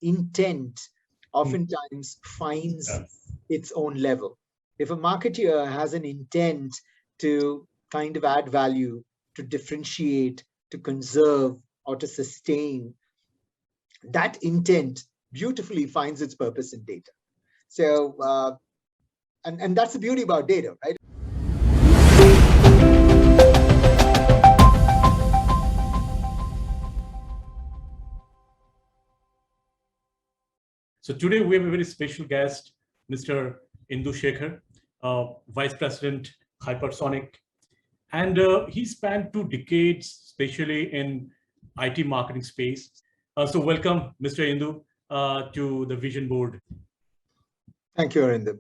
intent oftentimes finds its own level. If a marketeer has an intent to kind of add value, to differentiate, to conserve, or to sustain, that intent beautifully finds its purpose in data. So, and that's the beauty about data, right? So today we have a very special guest, Mr. Indusekhar, Vice President, Hypersonix. And he spent 2 decades, especially in IT marketing space. So welcome, Mr. Indu, to the Vision Board. Thank you, Arindam.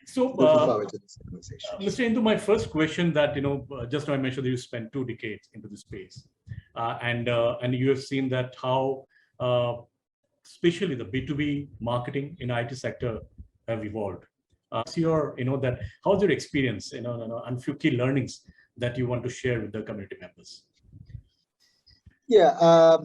So, looking forward to this conversation. Mr. Indu, my first question that, just now I mentioned that you spent 2 decades into the space. And you have seen that how, especially the B2B marketing in IT sector have evolved. So how's your experience, and few key learnings that you want to share with the community members? Yeah,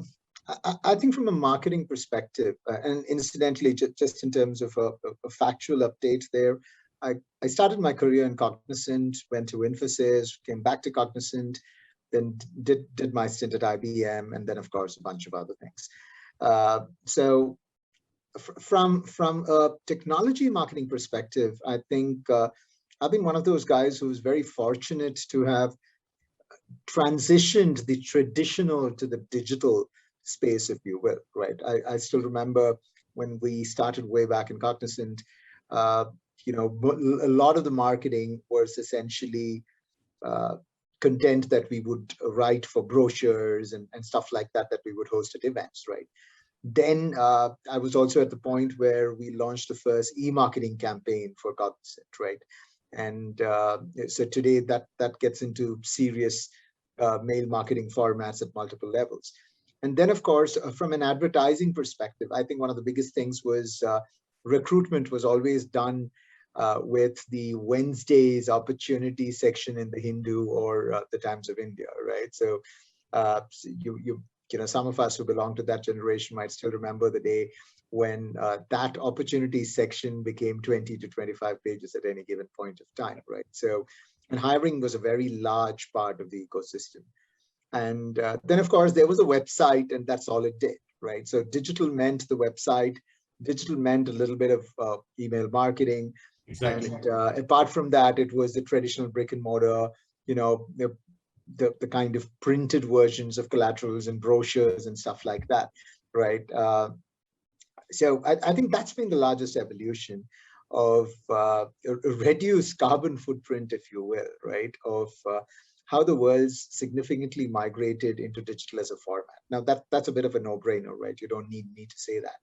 I think from a marketing perspective, and incidentally, just in terms of a factual update there, I started my career in Cognizant, went to Infosys, came back to Cognizant, then did my stint at IBM, and then of course a bunch of other things. So from a technology marketing perspective, I think I've been one of those guys who was very fortunate to have transitioned the traditional to the digital space, if you will, right? I still remember when we started way back in Cognizant, a lot of the marketing was essentially content that we would write for brochures and stuff like that we would host at events, right? Then I was also at the point where we launched the first e-marketing campaign for Cognizant, right? And so today that gets into serious mail marketing formats at multiple levels. And then, of course, from an advertising perspective, I think one of the biggest things was recruitment was always done with the Wednesday's opportunity section in the Hindu or the Times of India, right? So some of us who belong to that generation might still remember the day when that opportunity section became 20 to 25 pages at any given point of time, right? So, and hiring was a very large part of the ecosystem. And then, of course, there was a website, and that's all it did, right? So digital meant the website, digital meant a little bit of email marketing. Exactly. And apart from that, it was the traditional brick and mortar, the kind of printed versions of collaterals and brochures and stuff like that, right? So I think that's been the largest evolution of a reduced carbon footprint, if you will, right? Of how the world's significantly migrated into digital as a format. Now that's a bit of a no-brainer, right? You don't need me to say that.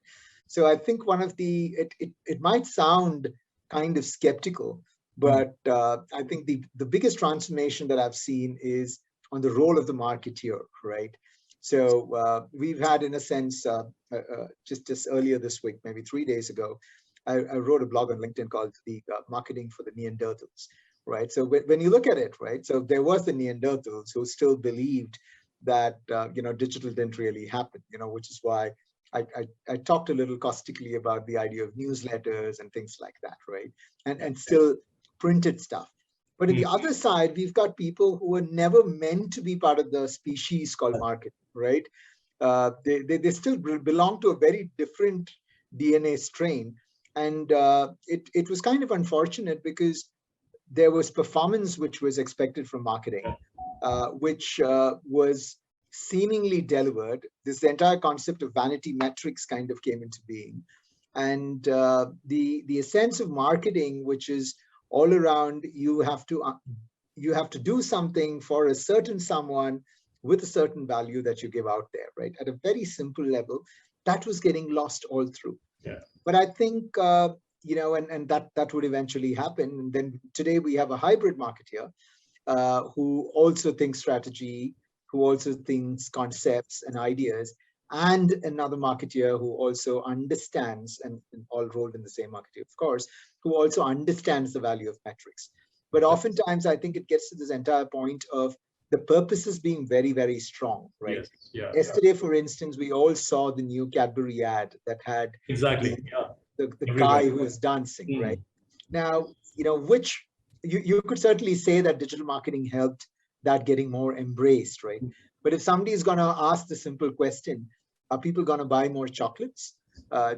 So I think one of it might sound kind of skeptical, but I think the biggest transformation that I've seen is on the role of the marketeer, right? So we've had, in a sense, just earlier this week, maybe 3 days ago, I wrote a blog on LinkedIn called the Marketing for the Neanderthals, right? So when you look at it, right? So there was the Neanderthals who still believed that digital didn't really happen, which is why I talked a little caustically about the idea of newsletters and things like that, right? And still printed stuff. But on the other side, we've got people who were never meant to be part of the species called marketing, right? They still belong to a very different DNA strain. And it was kind of unfortunate because there was performance which was expected from marketing, which was seemingly delivered. This entire concept of vanity metrics kind of came into being. And the essence of marketing, which is all around, you have to do something for a certain someone with a certain value that you give out there, right? At a very simple level, that was getting lost all through. Yeah. But I think, and that would eventually happen. And then today we have a hybrid marketeer who also thinks strategy, who also thinks concepts and ideas, and another marketeer who also understands, and all rolled in the same marketeer, of course, who also understands the value of metrics. But oftentimes, I think it gets to this entire point of the purposes being very, very strong, right? Yes. Yeah. Yesterday, for instance, we all saw the new Cadbury ad that had Exactly. the Everywhere. guy who was dancing, right? Now, which you could certainly say that digital marketing helped that getting more embraced, right? But if somebody is going to ask the simple question, are people going to buy more chocolates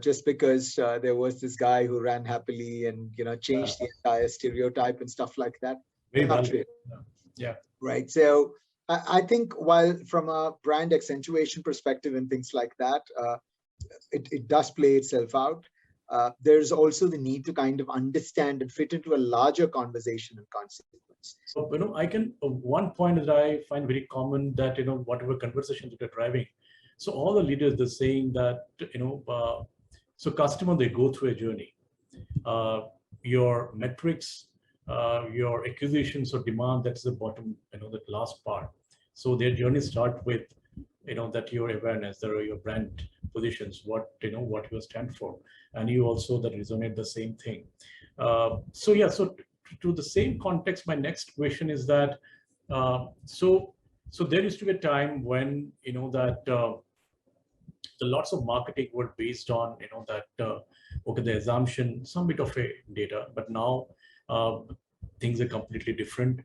just because there was this guy who ran happily and changed the entire stereotype and stuff like that? Very Not valid. really. Yeah. Right. So I think while from a brand accentuation perspective and things like that, it does play itself out. There's also the need to kind of understand and fit into a larger conversation and consequence. So, I can, one point that I find very common that, whatever conversation that you're driving, so all the leaders, they're saying that, so customer, they go through a journey. Your metrics, your acquisitions or demand, that's the bottom, the last part. So their journey start with, that your awareness, there are your brand positions, what you stand for, and you also that resonate the same thing. So yeah, so to the same context, my next question is that, so there used to be a time when, that the lots of marketing were based on, that, okay, the assumption, some bit of a data, but now things are completely different.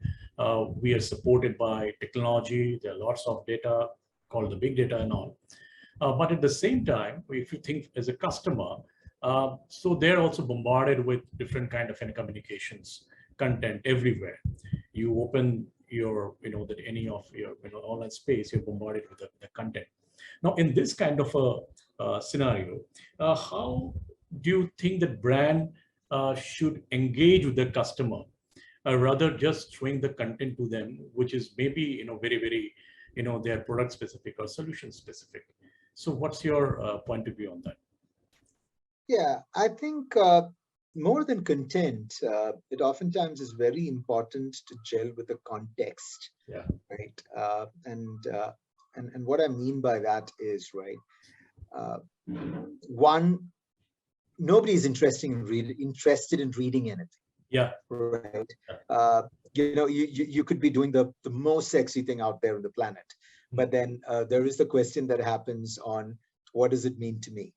We are supported by technology. There are lots of data called the big data and all. But at the same time, if you think as a customer, so they're also bombarded with different kind of communications content everywhere. You open your, that any of your online space, you're bombarded with the content. Now, in this kind of a scenario, how do you think that brand should engage with the customer rather just showing the content to them, which is maybe very, very their product specific or solution specific? So, what's your point of view on that? Yeah, I think more than content, it oftentimes is very important to gel with the context. Yeah. Right. And what I mean by that is, right, one, nobody is interested in reading anything. Yeah. Right. You could be doing the most sexy thing out there on the planet, but then there is the question that happens on what does it mean to me?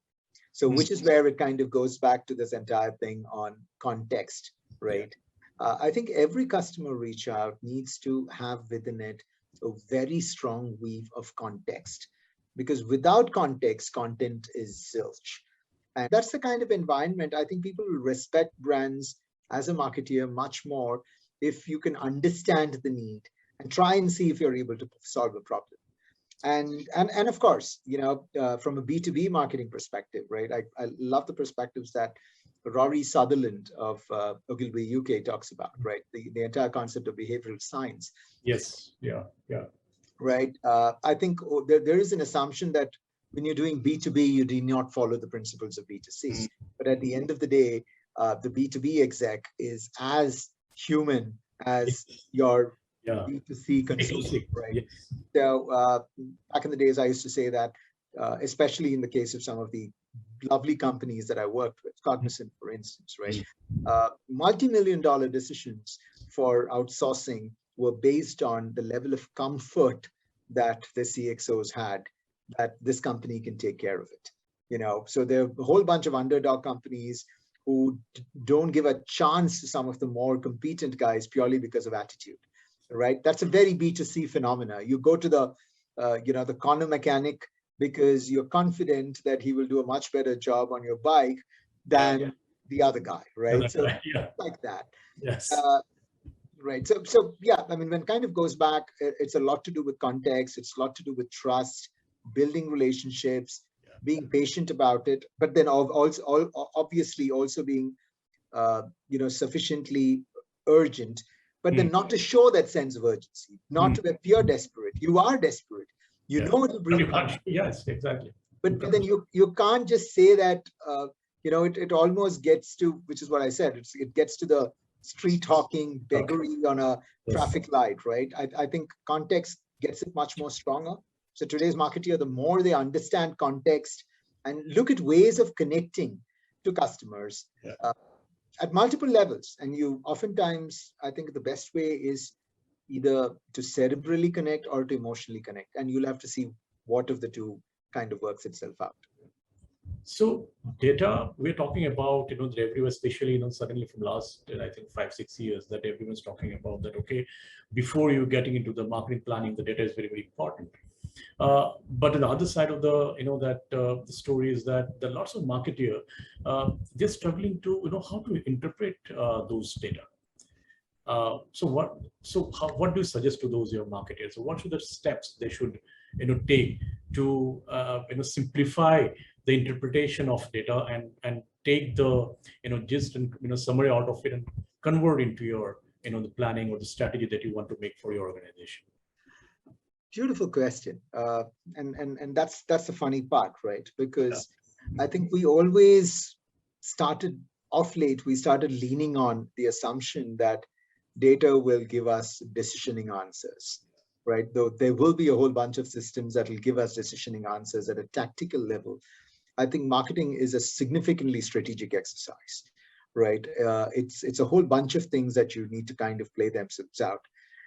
So which is where it kind of goes back to this entire thing on context, right? I think every customer reach out needs to have within it a very strong weave of context, because without context, content is zilch. And that's the kind of environment I think people will respect brands as a marketeer much more if you can understand the need and try and see if you're able to solve a problem. And of course, from a B2B marketing perspective, right? I love the perspectives that Rory Sutherland of Ogilvy UK talks about, right? The entire concept of behavioral science. Yes. Yeah. Right. I think there is an assumption that when you're doing B2B, you do not follow the principles of B2C. But at the end of the day, the B2B exec is as human as your B2C consumer, right? Yes. So back in the days, I used to say that, especially in the case of some of the lovely companies that I worked with, Cognizant, for instance, right? Multi-million-dollar decisions for outsourcing were based on the level of comfort that the CXOs had, that this company can take care of it. So there are a whole bunch of underdog companies who don't give a chance to some of the more competent guys purely because of attitude, right? That's a very B2C phenomena. You go to the corner mechanic because you're confident that he will do a much better job on your bike than the other guy, right? So like that. Yes. Right. So yeah, I mean, when it kind of goes back, it's a lot to do with context. It's a lot to do with trust, building relationships, being patient about it, but then also obviously also being, sufficiently urgent, but then not to show that sense of urgency, not to appear desperate. You are desperate. You know it will bring. Yes, exactly. But then you can't just say that. It almost gets to, which is what I said. It gets to the street hawking, beggary on a traffic light, right? I think context gets it much more stronger. So today's marketeer, the more they understand context and look at ways of connecting to customers at multiple levels. And you oftentimes, I think the best way is either to cerebrally connect or to emotionally connect. And you'll have to see what of the two kind of works itself out. So data, we're talking about, that everyone, especially, suddenly from last, I think 5-6 years, that everyone's talking about that, okay, before you getting into the marketing planning, the data is very, very important. But on the other side of the, the story is that there are lots of marketeer, they're struggling to, how to interpret those data. What do you suggest to those your marketers? So what should the steps they should, take to, simplify the interpretation of data and take the, gist and, summary out of it and convert into your, the planning or the strategy that you want to make for your organization? Beautiful question. And that's the funny part, right? Because I think we always started off late, we started leaning on the assumption that data will give us decisioning answers, right? Though there will be a whole bunch of systems that will give us decisioning answers at a tactical level. I think marketing is a significantly strategic exercise, right? It's a whole bunch of things that you need to kind of play themselves out.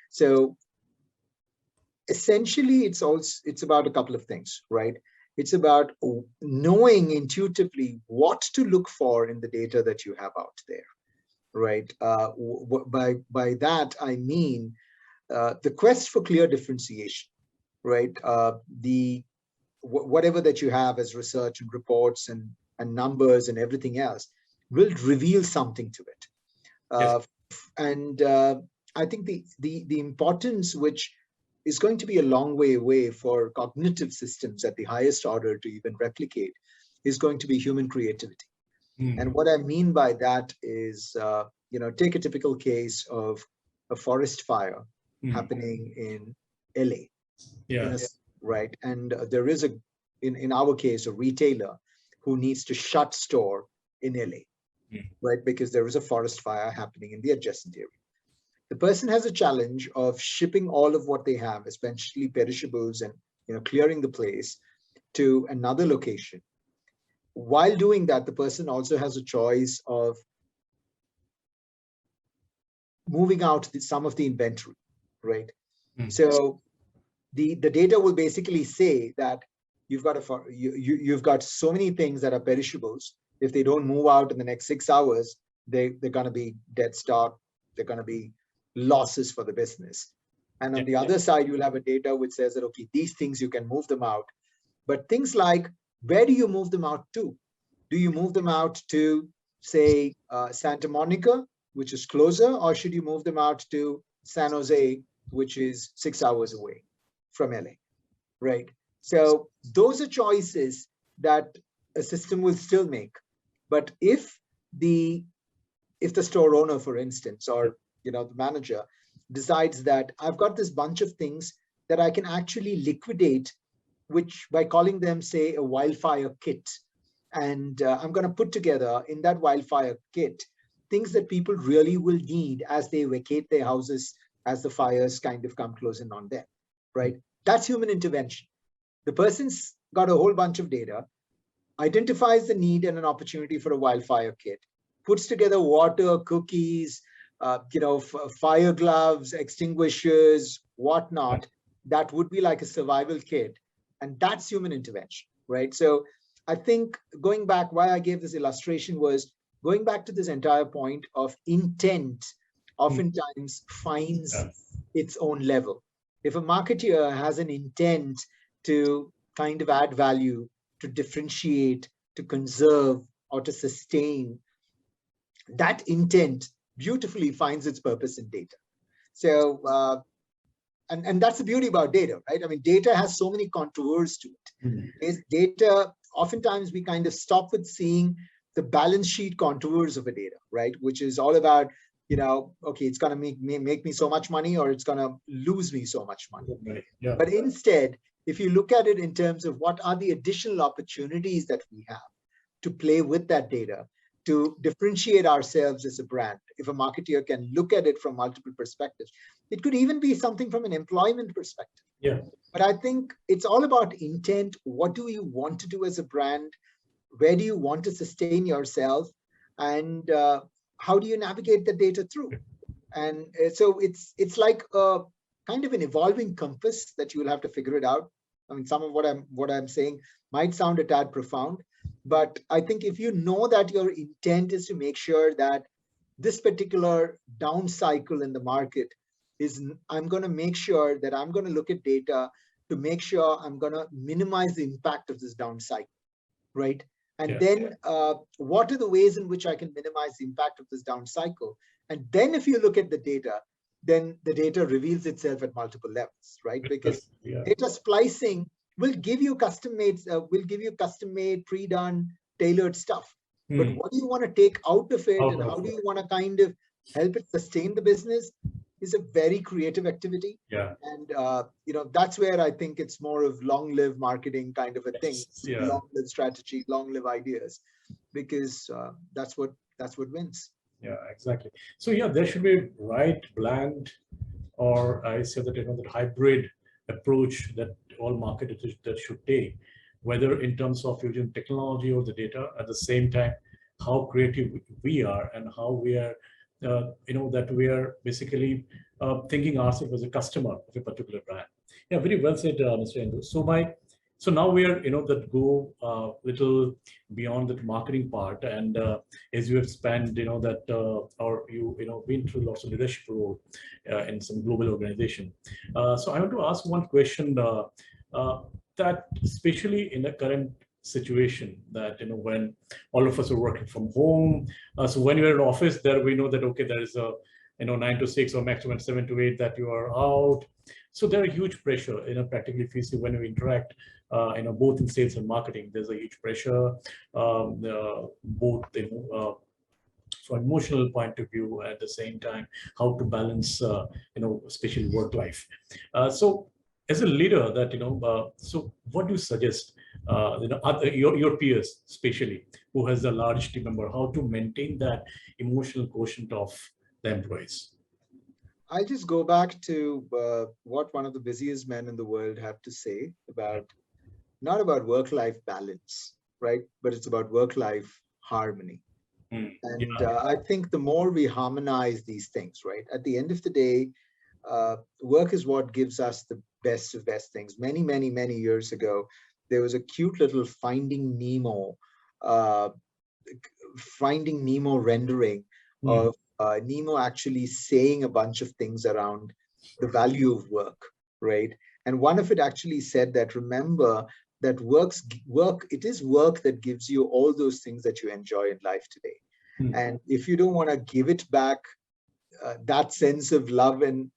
So essentially, it's about a couple of things, right? It's about knowing intuitively what to look for in the data that you have out there, right? By that I mean the quest for clear differentiation, right? Whatever that you have as research and reports and numbers and everything else will reveal something to it. Yes. And I think the importance, which is going to be a long way away for cognitive systems at the highest order to even replicate, is going to be human creativity. And what I mean by that is, take a typical case of a forest fire happening in LA. Yeah. Right. And there is in our case, a retailer who needs to shut store in LA, right? Because there is a forest fire happening in the adjacent area. The person has a challenge of shipping all of what they have, especially perishables, and clearing the place to another location. While doing that, the person also has a choice of moving out some of the inventory, right? So the data will basically say that you've got so many things that are perishables. If they don't move out in the next 6 hours, they're going to be dead stock. They're going to be losses for the business. And on the other side, you'll have a data which says that, okay, these things you can move them out. But things like, where do you move them out to? Do you move them out to, say, Santa Monica, which is closer, or should you move them out to San Jose, which is 6 hours away from LA, right? So those are choices that a system will still make. But if the store owner, for instance, or the manager decides that I've got this bunch of things that I can actually liquidate, which by calling them, say, a wildfire kit, and I'm going to put together in that wildfire kit things that people really will need as they vacate their houses, as the fires kind of come closing on them, right? That's human intervention. The person's got a whole bunch of data, identifies the need and an opportunity for a wildfire kit, puts together water, cookies, fire gloves, extinguishers, whatnot. That would be like a survival kit. And that's human intervention, right? So I think going back, why I gave this illustration was going back to this entire point of intent oftentimes finds its own level. If a marketeer has an intent to kind of add value, to differentiate, to conserve, or to sustain, that intent beautifully finds its purpose in data. So, and that's the beauty about data, right? I mean, data has so many contours to it. Data, oftentimes we kind of stop with seeing the balance sheet contours of a data, right? Which is all about, okay, it's going to make me so much money, or it's going to lose me so much money. Right. Yeah. But instead, if you look at it in terms of what are the additional opportunities that we have to play with that data, to differentiate ourselves as a brand, if a marketeer can look at it from multiple perspectives, it could even be something from an employment perspective. Yeah. But I think it's all about intent. What do you want to do as a brand? Where do you want to sustain yourself? And how do you navigate the data through? And so it's like a kind of an evolving compass that you will have to figure it out. I mean, some of what I'm saying might sound a tad profound, but I think if you know that your intent is to make sure that this particular down cycle in the market is, I'm going to make sure that I'm going to look at data to make sure I'm going to minimize the impact of this down cycle, right? And then what are the ways in which I can minimize the impact of this down cycle? And then if you look at the data, then the data reveals itself at multiple levels, right? Because data splicing will give you custom made, pre-done, tailored stuff. But what do you want to take out of it, and how do you want to kind of help it sustain the business, is a very creative activity. And that's where I think it's more of long-live marketing kind of a thing, long-live strategy, long-live ideas, because that's what wins. Yeah, exactly. So yeah, there should be right blend, or I say that that hybrid approach that all marketers that should take, whether in terms of using technology or the data, at the same time, how creative we are and how we are, that we are basically thinking ourselves as a customer of a particular brand. Yeah, very well said, Mr. Endu. So now we are, that go little beyond that marketing part, and as you have spent, that or you been through lots of leadership role in some global organization. So I want to ask one question that, especially in the current situation, that when all of us are working from home, so when you're in office, there we know that okay, there is a 9 to 6 or maximum 7 to 8 that you are out. So there are huge pressure, practically if you see when you interact, both in sales and marketing, there's a huge pressure, both, from emotional point of view, at the same time, how to balance, especially work life. So as a leader that, so what do you suggest, your peers, especially who has a large team member, how to maintain that emotional quotient of the employees? I just go back to what one of the busiest men in the world have to say about, not about work-life balance, right? But it's about work-life harmony. And I think the more we harmonize these things, right? At the end of the day, work is what gives us the best of best things. Many, many, many years ago, there was a cute little Finding Nemo rendering of Nemo actually saying a bunch of things around the value of work, right? And one of it actually said that, remember that it is work that gives you all those things that you enjoy in life today. And if you don't want to give it back, that sense of love and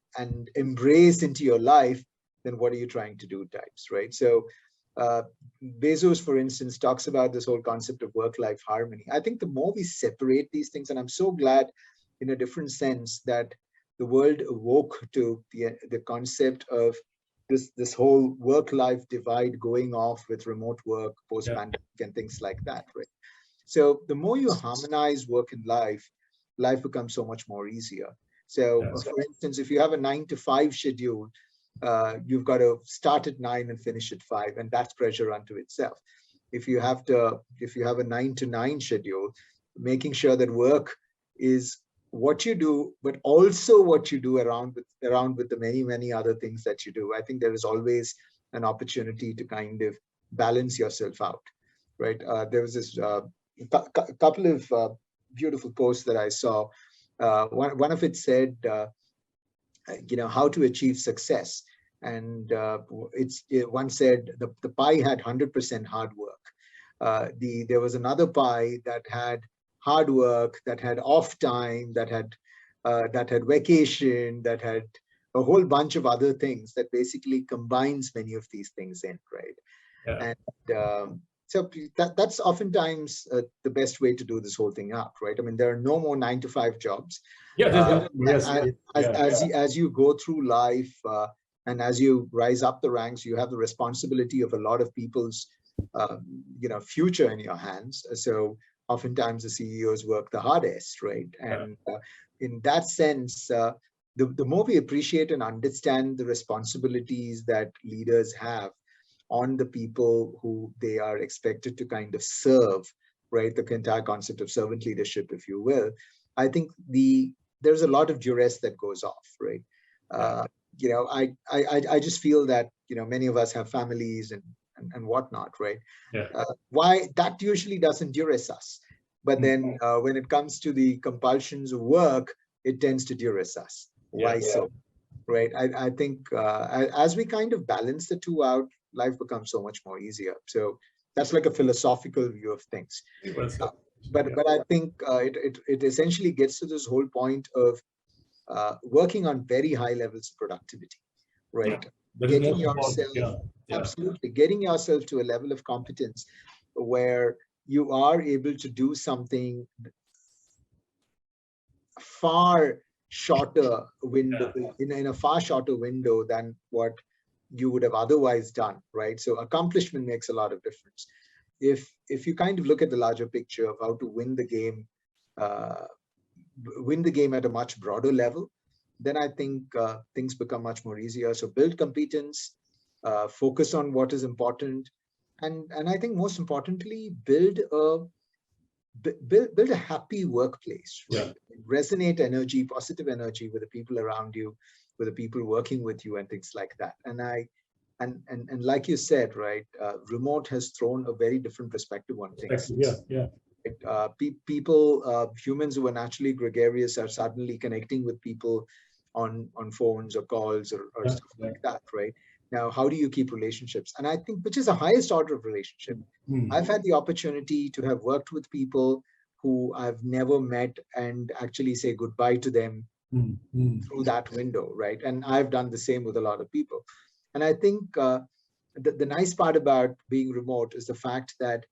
embrace into your life, then what are you trying to do, types, right? So Bezos, for instance, talks about this whole concept of work-life harmony. I think the more we separate these things, and I'm so glad in a different sense that the world awoke to the concept of this whole work-life divide going off with remote work, post-pandemic, and things like that, right? So the more you harmonize work and life becomes so much more easier. So for instance, if you have a 9 to 5 schedule, you've got to start at 9 and finish at 5, and that's pressure unto itself. If you have a 9 to 9 schedule, making sure that work is what you do, but also what you do around with the many, many other things that you do. I think there is always an opportunity to kind of balance yourself out, right? There was this couple of beautiful posts that I saw. One of it said, how to achieve success. And one said the pie had 100% hard work. There was another pie that had hard work, that had off time, that had vacation, that had a whole bunch of other things that basically combines many of these things in, right? And so that's oftentimes the best way to do this whole thing up, right? I mean, there are no more 9 to 5 jobs. As you go through life and as you rise up the ranks, you have the responsibility of a lot of people's future in your hands. So oftentimes the CEOs work the hardest, right? And in that sense, the more we appreciate and understand the responsibilities that leaders have on the people who they are expected to kind of serve, right? The entire concept of servant leadership, if you will. I think the there's a lot of duress that goes off, right? I just feel that, many of us have families and whatnot, right? Why that usually doesn't duress us. But then when it comes to the compulsions of work, it tends to duress us. Why so? Right. I think as we kind of balance the two out, life becomes so much more easier. So that's like a philosophical view of things. But I think it essentially gets to this whole point of working on very high levels of productivity, right? Getting yourself, absolutely, getting yourself to a level of competence where you are able to do something far shorter window, in a far shorter window than what you would have otherwise done, right? So accomplishment makes a lot of difference. If you kind of look at the larger picture of how to win the game at a much broader level, then I think things become much more easier. So build competence, focus on what is important, and I think most importantly, build a happy workplace, right? Resonate energy, positive energy with the people around you, with the people working with you, and things like that. And like you said, right, remote has thrown a very different perspective on things. People, humans who are naturally gregarious are suddenly connecting with people on phones or calls or stuff like that, right? Now, how do you keep relationships? And I think, which is the highest order of relationship. I've had the opportunity to have worked with people who I've never met and actually say goodbye to them through that window, right? And I've done the same with a lot of people. And I think the nice part about being remote is the fact that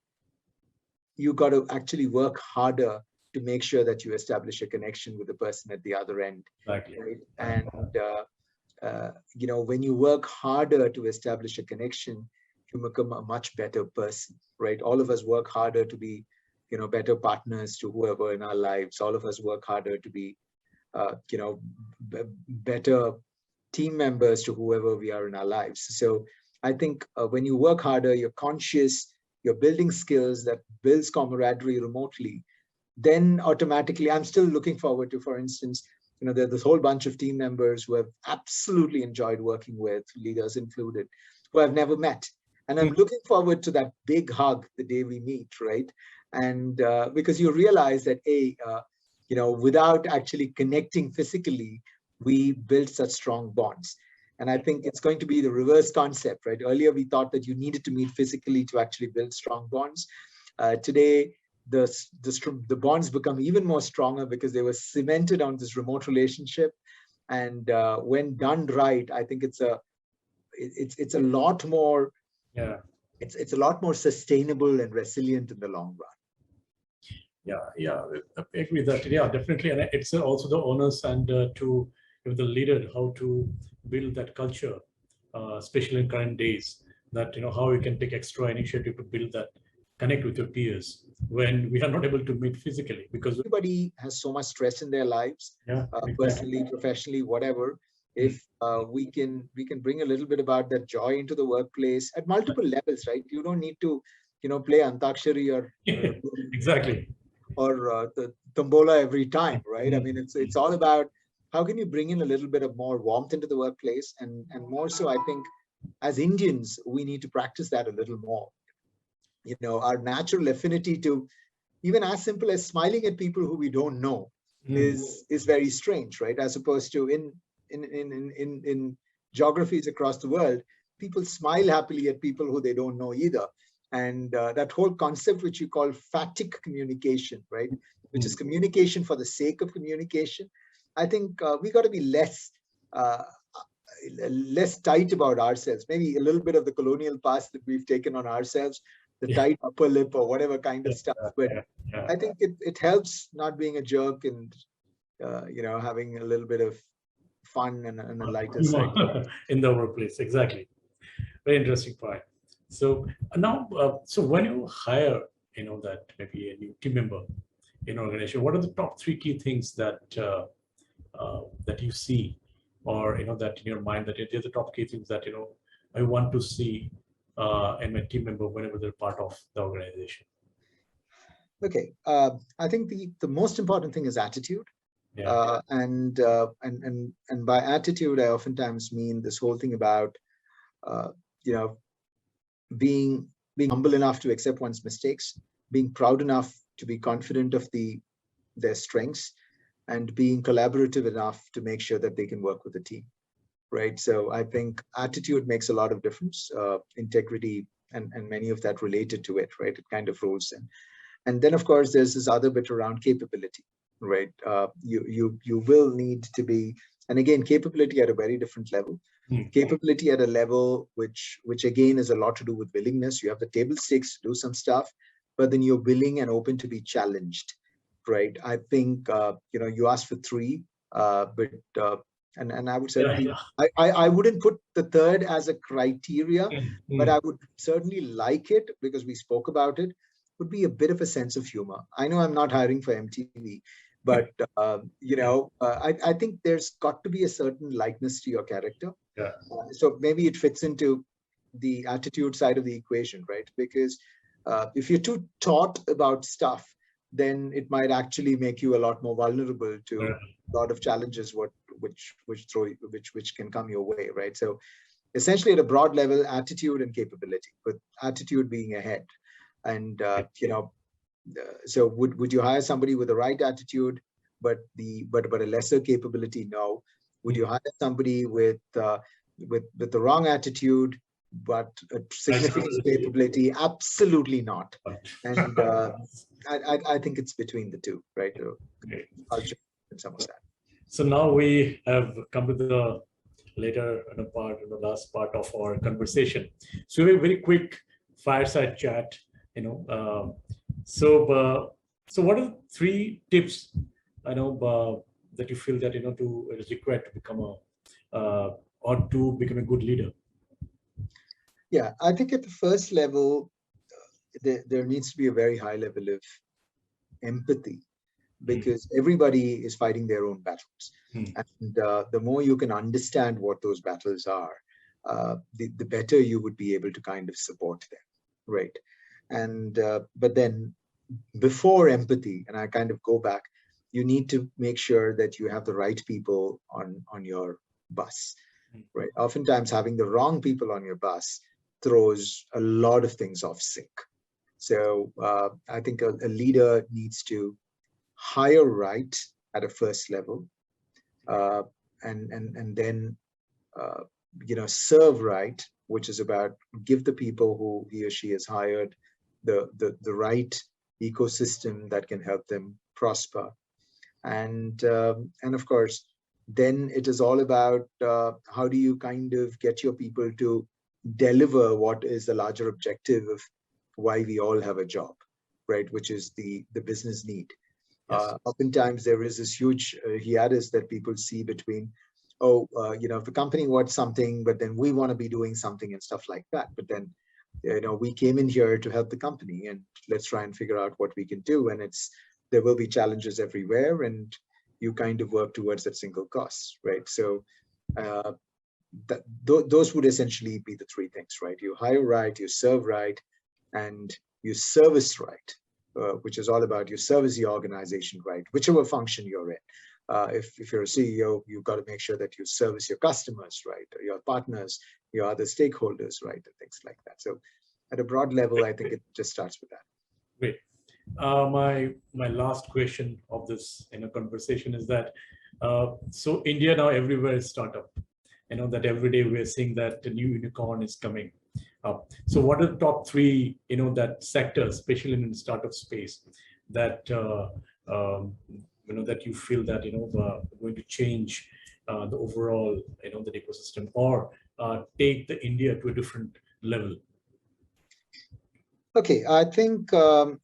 you got to actually work harder to make sure that you establish a connection with the person at the other end. Right? And when you work harder to establish a connection, you become a much better person, right? All of us work harder to be, better partners to whoever in our lives. All of us work harder to be, better team members to whoever we are in our lives. So I think when you work harder, you're conscious, you're building skills that builds camaraderie remotely, then automatically, I'm still looking forward to, for instance, there's this whole bunch of team members who have absolutely enjoyed working with, leaders included, who I've never met. And I'm looking forward to that big hug the day we meet, right? And because you realize that, without actually connecting physically, we build such strong bonds. And I think it's going to be the reverse concept, right? Earlier, we thought that you needed to meet physically to actually build strong bonds. Today, the bonds become even more stronger because they were cemented on this remote relationship. And when done right, I think it's a lot more, it's a lot more sustainable and resilient in the long run. I agree with that. Yeah, definitely. And it's also the owners and to the leader how to build that culture, especially in current days, that how you can take extra initiative to build that, connect with your peers when we are not able to meet physically, because everybody has so much stress in their lives, personally, professionally, whatever. If we can bring a little bit about that joy into the workplace at multiple levels, right? You don't need to play antakshari or exactly, or the tombola every time, right? I mean, it's all about how can you bring in a little bit of more warmth into the workplace, and more so, I think, as Indians, we need to practice that a little more. Our natural affinity to even as simple as smiling at people who we don't know is very strange, right? As opposed to in geographies across the world, people smile happily at people who they don't know either. And that whole concept, which you call phatic communication, right? Which is communication for the sake of communication. I think we got to be less tight about ourselves. Maybe a little bit of the colonial past that we've taken on ourselves, the tight upper lip or whatever kind of stuff. But I think it helps not being a jerk and having a little bit of fun and a lighter side in the workplace. Exactly. Very interesting point. So now, so when you hire, that maybe a new team member in an organization, what are the top 3 key things that that you see, or that in your mind, that it is the top key things that I want to see in my team member whenever they're part of the organization? Okay, I think the most important thing is attitude. Yeah. And by attitude, I oftentimes mean this whole thing about uh, you know being humble enough to accept one's mistakes, being proud enough to be confident of their strengths, and being collaborative enough to make sure that they can work with the team. Right. So I think attitude makes a lot of difference. Integrity and many of that related to it. Right. It kind of rolls in. And then, of course, there's this other bit around capability, right? You will need to be, and again, capability at a very different level. Capability at a level which again is a lot to do with willingness. You have the table stakes to do some stuff, but then you're willing and open to be challenged, right? I think you asked for three, but and I would Yeah. certainly I wouldn't put the third as a criteria, but I would certainly like it because we spoke about it. Would be a bit of a sense of humor. I know I'm not hiring for MTV, but I think there's got to be a certain likeness to your character. Yeah. So maybe it fits into the attitude side of the equation, right? Because if you're too taut about stuff, then it might actually make you a lot more vulnerable to a lot of challenges which can come your way, right? So essentially at a broad level, attitude and capability, with attitude being ahead. And so would you hire somebody with the right attitude but a lesser capability? No. Would you hire somebody with the wrong attitude but a significant capability? Absolutely not. And I think it's between the two, right? Culture and some of that. So now we have come to the later part, the last part of our conversation. So we have a very quick fireside chat. So what are three tips that you feel that to it is required to become or to become a good leader? Yeah, I think at the first level, there needs to be a very high level of empathy, because everybody is fighting their own battles. And the more you can understand what those battles are, the better you would be able to kind of support them, right? And but then before empathy, and I kind of go back, you need to make sure that you have the right people on your bus, right? Oftentimes having the wrong people on your bus throws a lot of things off sync. So I think a leader needs to hire right at a first level, and then serve right, which is about give the people who he or she has hired the right ecosystem that can help them prosper. And of course, then it is all about how do you kind of get your people to deliver what is the larger objective of why we all have a job, right? Which is the business need. Yes. Oftentimes there is this huge hiatus that people see between, if the company wants something, but then we want to be doing something and stuff like that. But then, we came in here to help the company, and let's try and figure out what we can do. And there will be challenges everywhere, and you kind of work towards that single cause, right? So those would essentially be the three things, right? You hire right, you serve right, and you service right. Which is all about you service the organization right, whichever function you're in. If you're a CEO, you've got to make sure that you service your customers right, or your partners, your other stakeholders right, and things like that. So at a broad level, I think it just starts with that. Great. My last question of this conversation is that so India now everywhere is startup. That every day we're seeing that a new unicorn is coming up. So what are the top three, that sectors, especially in the startup space, that that you feel that going to change the overall the ecosystem, or take the India to a different level? Okay, I think the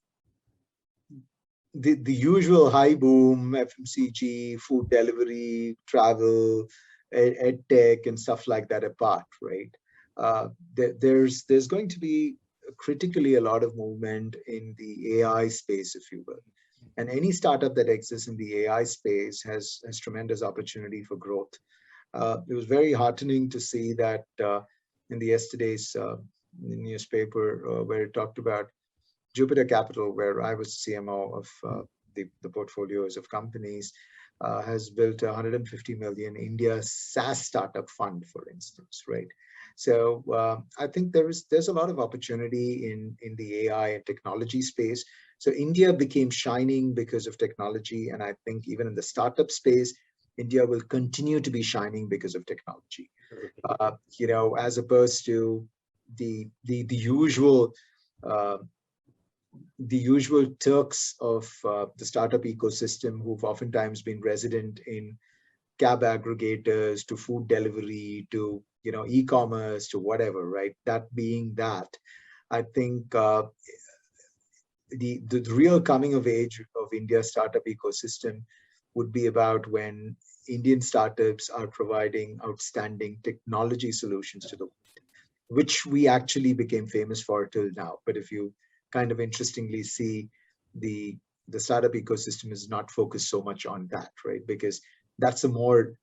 usual high boom, FMCG, food delivery, travel, ed tech, and stuff like that apart, right? There's going to be critically a lot of movement in the AI space, if you will. And any startup that exists in the AI space has tremendous opportunity for growth. It was very heartening to see that in yesterday's newspaper where it talked about Jupiter Capital, where I was CMO of the portfolios of companies. has built a 150 million India SaaS startup fund, for instance, right? So I think there's a lot of opportunity in the AI and technology space. So India became shining because of technology, and I think even in the startup space, India will continue to be shining because of technology. As opposed to the usual Turks of the startup ecosystem, who've oftentimes been resident in cab aggregators to food delivery to e-commerce to whatever, right? That being that, I think the real coming of age of India's startup ecosystem would be about when Indian startups are providing outstanding technology solutions to the world, which we actually became famous for till now. But if you kind of interestingly see, the startup ecosystem is not focused so much on that, right? Because that's a more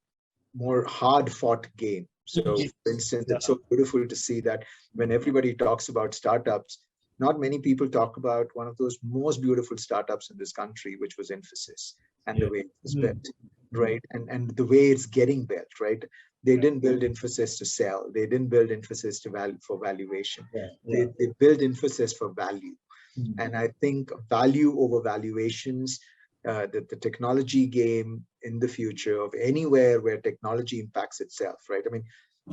hard fought game. So for instance, it's so beautiful to see that when everybody talks about startups, not many people talk about one of those most beautiful startups in this country, which was Infosys, and the way it was built, right? And the way it's getting built, right? They didn't build Infosys to sell. They didn't build Infosys for valuation. They built Infosys for value. And I think value over valuations, the technology game in the future of anywhere where technology impacts itself, right? I mean,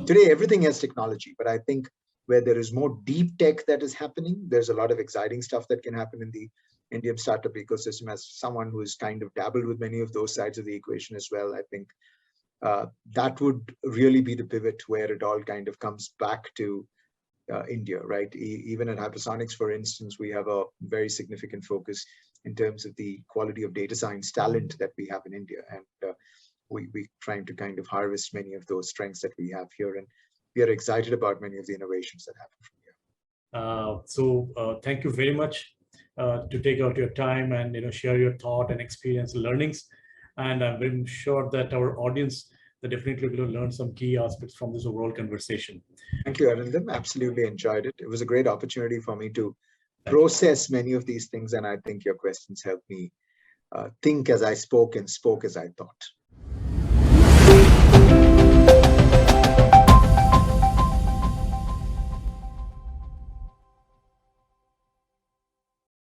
today everything has technology, but I think where there is more deep tech that is happening, there's a lot of exciting stuff that can happen in the Indian startup ecosystem. As someone who has kind of dabbled with many of those sides of the equation as well, I think that would really be the pivot where it all kind of comes back to India, right? Even at Hypersonix, for instance, we have a very significant focus in terms of the quality of data science talent that we have in India. And we're trying to kind of harvest many of those strengths that we have here. And we are excited about many of the innovations that happen from here. Thank you very much to take out your time and share your thought and experience learnings. And I'm sure that our audience, they definitely will learn some key aspects from this overall conversation. Thank you, Arindam. Absolutely enjoyed it. It was a great opportunity for me to process many of these things, and I think your questions helped me think as I spoke and spoke as I thought.